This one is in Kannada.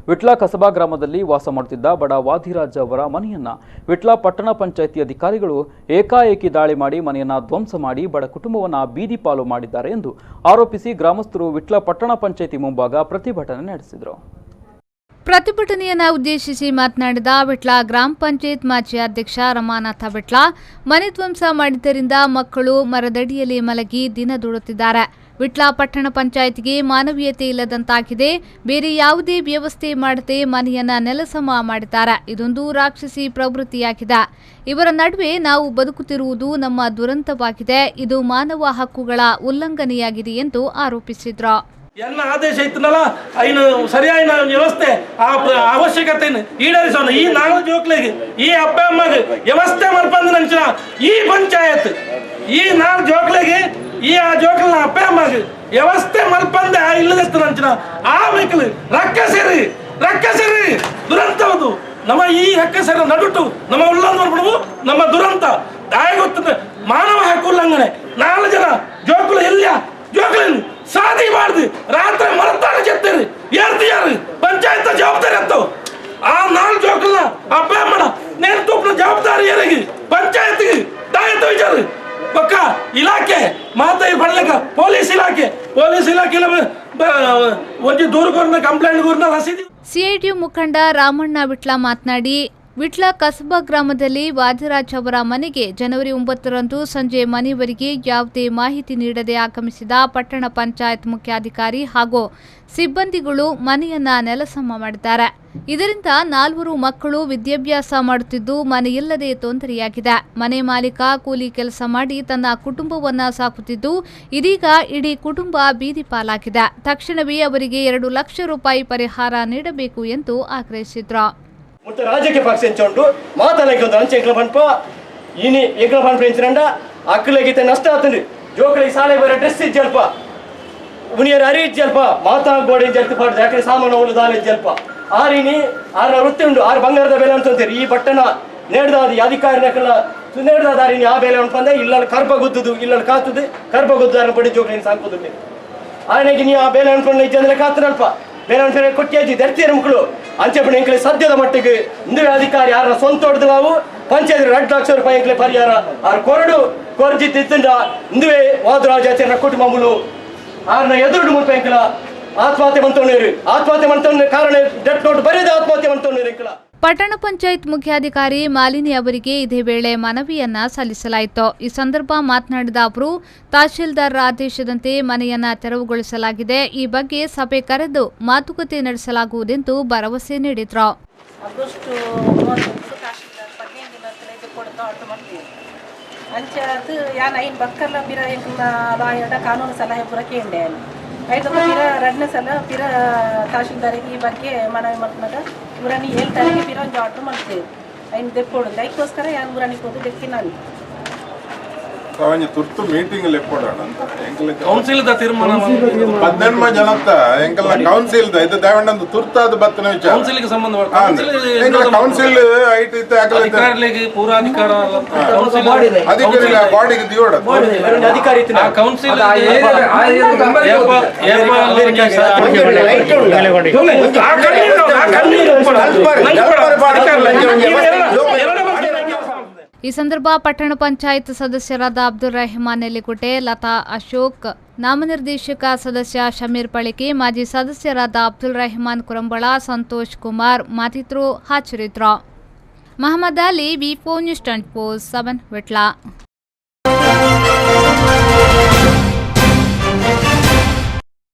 ವಿಟ್ಲ ಕಸಬಾ ಗ್ರಾಮದಲ್ಲಿ ವಾಸ ಮಾಡುತ್ತಿದ್ದ ಬಡ ವಾದಿರಾಜ್ ಅವರ ಮನೆಯನ್ನ ವಿಟ್ಲ ಪಟ್ಟಣ ಪಂಚಾಯಿತಿ ಅಧಿಕಾರಿಗಳು ಏಕಾಏಕಿ ದಾಳಿ ಮಾಡಿ ಮನೆಯನ್ನ ಧ್ವಂಸ ಮಾಡಿ ಬಡ ಕುಟುಂಬವನ್ನ ಬೀದಿ ಪಾಲು ಮಾಡಿದ್ದಾರೆ ಎಂದು ಆರೋಪಿಸಿ ಗ್ರಾಮಸ್ಥರು ವಿಟ್ಲ ಪಟ್ಟಣ ಪಂಚಾಯಿತಿ ಮುಂಭಾಗ ಪ್ರತಿಭಟನೆ ನಡೆಸಿದರು. ಪ್ರತಿಭಟನೆಯನ್ನು ಉದ್ದೇಶಿಸಿ ಮಾತನಾಡಿದ ವಿಟ್ಲ ಗ್ರಾಮ ಪಂಚಾಯತ್ ಮಾಜಿ ಅಧ್ಯಕ್ಷ ರಮಾನಾಥ ವಿಟ್ಲ, ಮನೆ ಧ್ವಂಸ ಮಾಡಿದ್ದರಿಂದ ಮಕ್ಕಳು ಮರದಡಿಯಲ್ಲಿ ಮಲಗಿ ದಿನ ದುಡುತ್ತಿದ್ದಾರೆ. ವಿಟ್ಲ ಪಟ್ಟಣ ಪಂಚಾಯತ್ಗೆ ಮಾನವೀಯತೆ ಇಲ್ಲದಂತಾಗಿದೆ. ಬೇರೆ ಯಾವುದೇ ವ್ಯವಸ್ಥೆ ಮಾಡದೆ ಮನೆಯನ್ನ ನೆಲಸಮ ಮಾಡಿದ್ದಾರೆ. ಇದೊಂದು ರಾಕ್ಷಸಿ ಪ್ರವೃತ್ತಿಯಾಗಿದೆ. ಇವರ ನಡುವೆ ನಾವು ಬದುಕುತ್ತಿರುವುದು ನಮ್ಮ ದುರಂತವಾಗಿದೆ. ಇದು ಮಾನವ ಹಕ್ಕುಗಳ ಉಲ್ಲಂಘನೆಯಾಗಿದೆ ಎಂದು ಆರೋಪಿಸಿದರು. ಎಲ್ಲ ಆದೇಶ ಇತ್ತನಲ್ಲ ಇನ್ನು ಸರಿಯಾದ ವ್ಯವಸ್ಥೆ ಅವಶ್ಯಕತೆಯನ್ನು ಈಡೇರಿಸೋಣ. ಈ 4 ಜೋಕ್ಲಿಗೆ ಈ ಅಪ್ಪ ಅಮ್ಮಗೆ ವ್ಯವಸ್ಥೆ ಮಲ್ಪಂದು ನಂಚಿನ ಈ ಪಂಚಾಯತ್ ಈ 4 ಜೋಕ್ಲಿಗೆ ಈ ಜೋಕ್ಲ ಅಪ್ಪ ಅಮ್ಮಗೆ ವ್ಯವಸ್ಥೆ ಮಲ್ಪಂದೆ ಇಲ್ಲದಷ್ಟು ನಂಚಿನ ಆ ಮಿಕ್ಕಲು ರಕ್ಕಸಿರಿ ದುರಂತವದು ನಮ್ಮ ಈ ರಕ್ಕಸರ ನಡುಟು ನಮ್ಮ ಉಲ್ಲಂಘನೆ ಮಾಡ್ಬಿಡುವು ನಮ್ಮ ದುರಂತ ದಾಯ ಗೊತ್ತ ಮಾನವ ಹಕ್ಕು ಉಲ್ಲಂಘನೆ. 4 ಜನ ಜೋಕ್ಲು ಎಲ್ಲ ಜೋಕ್ಲನ್ನು ಸಾಧಿ ಮಾಡ್ದು ರಾತ್ರಿ ಮರತಾಡ ಚೆತ್ತರಿ ಯಾರು ಪಂಚಾಯತ್ ಜವಾಬ್ದಾರಿ ಅಂತ ಆ 4 ಜೋಕ್ಲನ್ನ ಅಪ್ಪ ಮಾಡ ನೇನು ತೂಪನ ಜವಾಬ್ದಾರಿ ಯಾರಿಗೆ ಪಂಚಾಯತ್ಗೆ ದಾಯತ ವಿಚಾರ ಪಕ್ಕ ಇಲಾಖೆ ಮಾತಾ ಬಡಲಕ ಪೊಲೀಸ್ ಇಲಾಖೆ ಒಂದು ದೂರಗೋರ್ನ ಕಂಪ್ಲೇಂಟ್ ಗೋರ್ನ ರಸೀದಿ. ಸಿಐಟಿಯು ಮುಖಂಡ ರಾಮಣ್ಣ ವಿಟ್ಲ ಮಾತನಾಡಿ, ವಿಟ್ಲ ಕಸಬಾ ಗ್ರಾಮದಲ್ಲಿ ವಾದಿರಾಜ್ ಅವರ ಮನೆಗೆ ಜನವರಿ 9ರಂದು ಸಂಜೆ ಮನೆಯವರಿಗೆ ಯಾವುದೇ ಮಾಹಿತಿ ನೀಡದೆ ಆಗಮಿಸಿದ ಪಟ್ಟಣ ಪಂಚಾಯತ್ ಮುಖ್ಯಾಧಿಕಾರಿ ಹಾಗೂ ಸಿಬ್ಬಂದಿಗಳು ಮನೆಯನ್ನ ನೆಲಸಮ ಮಾಡಿದ್ದಾರೆ. ಇದರಿಂದ 4 ಮಕ್ಕಳು ವಿದ್ಯಾಭ್ಯಾಸ ಮಾಡುತ್ತಿದ್ದು ಮನೆಯಿಲ್ಲದೆ ತೊಂದರೆಯಾಗಿದೆ. ಮನೆ ಮಾಲೀಕ ಕೂಲಿ ಕೆಲಸ ಮಾಡಿ ತನ್ನ ಕುಟುಂಬವನ್ನ ಸಾಕುತ್ತಿದ್ದು ಇದೀಗ ಇಡೀ ಕುಟುಂಬ ಬೀದಿ ಪಾಲಾಗಿದೆ. ತಕ್ಷಣವೇ ಅವರಿಗೆ 2 ಲಕ್ಷ ರೂಪಾಯಿ ಪರಿಹಾರ ನೀಡಬೇಕು ಎಂದು ಆಗ್ರಹಿಸಿದ್ರು. ಮತ್ತೆ ರಾಜಕೀಯ ಪಕ್ಷ ಎಂಚೊಂಡು ಮಾತಾಡಲಿಕ್ಕೆ ಒಂದು ಅಂಚೆ ಎಂಕ್ಲ ಪಂಪ ಇನಿ ಎಂಕ್ಲ ಪಂಪ ಎಂಚಿನಂಡ ಅಕ್ಕಲಿಗೆ ನಷ್ಟ ಆತಂದು ಜೋಕಳಿಗೆ ಸಾಲೆ ಬೇರೆ ಡ್ರೆಸ್ ಇಜ್ಜಲ್ಪ ಉನಿಯರ ಅರಿ ಇಜ್ಜಲ್ಪ ಮಾತಾಡ್ಬೋಡಿ ಜಲ್ತ ಪಾಡ್ದು ಯಾಕಂದ್ರೆ ಸಾಮಾನು ಅವಳು ದಾಲೆ ಇಜ್ಜಲ್ಪ ಆರಿನಿ 6 ವೃತ್ತಿ ಉಂಟು 6 ಬಂಗಾರದ ಬೆಲೆ ಅಂತಂತೀರಿ. ಈ ಪಟ್ಟಣ ನೇಡ್ದಾದ ಅಧಿಕಾರಿನಕ್ಕೆಲ್ಲ ನೇಡ್ದಾದ ಆರಿನಿ ಆ ಬೆಲೆ ಉಂಟು ಅಂದ್ರೆ ಇಲ್ಲ ಕರ್ಪ ಗುದ್ದುದು ಇಲ್ಲ ಕಾತುದು ಕರ್ಪ ಗುದ್ದಾರ ಬಡಿ ಜೋಕಳಿಗೆ ಸಾಕೋದು ಆನೆಗೆ ನೀವು ಆ ಬೆಲೆ ಅನ್ಕೊಂಡು ಇಜ್ಜಂದ್ರೆ ಕಾತನಲ್ಪ ಬೇರೆ ಬೇರೆ ಕೊಟ್ಟಿಯಾಜಿ ದರ್ತಿಯರ ಮಕ್ಕಳು ಅಂಚೆಪಣೆ ಎಂಕ್ಲೆ ಸದ್ಯದ ಮಟ್ಟಿಗೆ ಇಂದು ಅಧಿಕಾರಿ ಯಾರ ಸ್ವಂತ ಹೊಡೆದು ನಾವು ಪಂಚಾಯತ್ 2 ಲಕ್ಷ ರೂಪಾಯಿ ಎಂಕ್ಲೆ ಪರಿಹಾರ ಆರು ಕೊರಜಿತ್ತಿದ್ದ ಇಂದುವೇ ವಾದರಾಜಾಚಾರ್ಯ ಕುಟುಂಬಗಳು ಆರ್ನ ಎದುರು ಮುಲ್ಪ ಎಂಕ್ಲ ಆತ್ಮಹತ್ಯೆ ಮಂತವನೇರು ಕಾರಣ ಡೆತ್ ನೋಟ್ ಬರೆದ ಆತ್ಮಹತ್ಯೆ ಮಂತವನೇರು ಎಂಕ್ಲ. ಪಟ್ಟಣ ಪಂಚಾಯತ್ ಮುಖ್ಯಾಧಿಕಾರಿ ಮಾಲಿನಿ ಅವರಿಗೆ ಇದೇ ವೇಳೆ ಮನವಿಯನ್ನ ಸಲ್ಲಿಸಲಾಯಿತು. ಈ ಸಂದರ್ಭ ಮಾತನಾಡಿದ ಅವರು, ತಹಶೀಲ್ದಾರರ ಆದೇಶದಂತೆ ಮನೆಯನ್ನ ತೆರವುಗೊಳಿಸಲಾಗಿದೆ. ಈ ಬಗ್ಗೆ ಸಭೆ ಕರೆದು ಮಾತುಕತೆ ನಡೆಸಲಾಗುವುದೆಂದು ಭರವಸೆ ನೀಡಿದ್ರು. ಕಾನೂನು ಸಲಹೆ ಪೂರ ಕೇಂದ್ರ ಐದು ಪಿರ 2ನೇ ಸಲ ಪಿರ ತಹಶೀಲ್ದಾರಿಗೆ ಈ ಬಗ್ಗೆ ಮನವಿ ಮಾಡ್ಕೊಂಡಾಗ ಊರನಿ ಹೇಳ್ತಾರೆ ಪಿರ ಒಂದು ಆರ್ಡ್ರ್ ಮಾಡ್ತೇವೆ ಐನು ದೆಕ್ಕೊಡುದು ಅದಕ್ಕೋಸ್ಕರ ಯಾರು ಊರನಿಗೆ ಹೋದು ದೆಕ್ಕಿ ನಾನು ತುರ್ತು ಮೀಟಿಂಗ್ ಕೌನ್ಸಿಲ್ ತೀರ್ಮಾನ 18 ಜನತ್ತ ಎಂಕಲ್ನ ಕೌನ್ಸಿಲ್ ಇದು ದಯವಿಟ್ಟು ತುರ್ತಾದ ಬತ್ತನ ವಿಚಾರ ಕೌನ್ಸಿಲ್ಗೆ ಸಂಬಂಧ ಕೌನ್ಸಿಲ್ ಐಟ್ ಇತ್ತು ಅಧಿಕಾರಿಗೆ ಪೂರಾಧಿಕಾರ ಅಧಿಕಾರಿ ಬಾಡಿಗೆ ದಿಯೋಡ ಅಧಿಕಾರಿ ಕೌನ್ಸಿಲ್ ಈ ಸಂದರ್ಭ ಪಟ್ಟಣ ಪಂಚಾಯತ್ ಸದಸ್ಯರಾದ ಅಬ್ದುಲ್ ರೆಹಮಾನ್ ನೆಲ್ಲಿಕೋಟೆ, ಲತಾ ಅಶೋಕ್, ನಾಮನಿರ್ದೇಶಕ ಸದಸ್ಯ ಶಮೀರ್ ಪಳಿಕೆ, ಮಾಜಿ ಸದಸ್ಯರಾದ ಅಬ್ದುಲ್ ರೆಹಮಾನ್ ಕುರಂಬಳ, ಸಂತೋಷ್ ಕುಮಾರ್ ಮತ್ತಿತರರು ಹಾಜರಿದ್ದರು. ಮಹಮ್ಮದ್ ಅಲಿ, ವಿ4 ನ್ಯೂಸ್ 24/7 ವಿಟ್ಲ.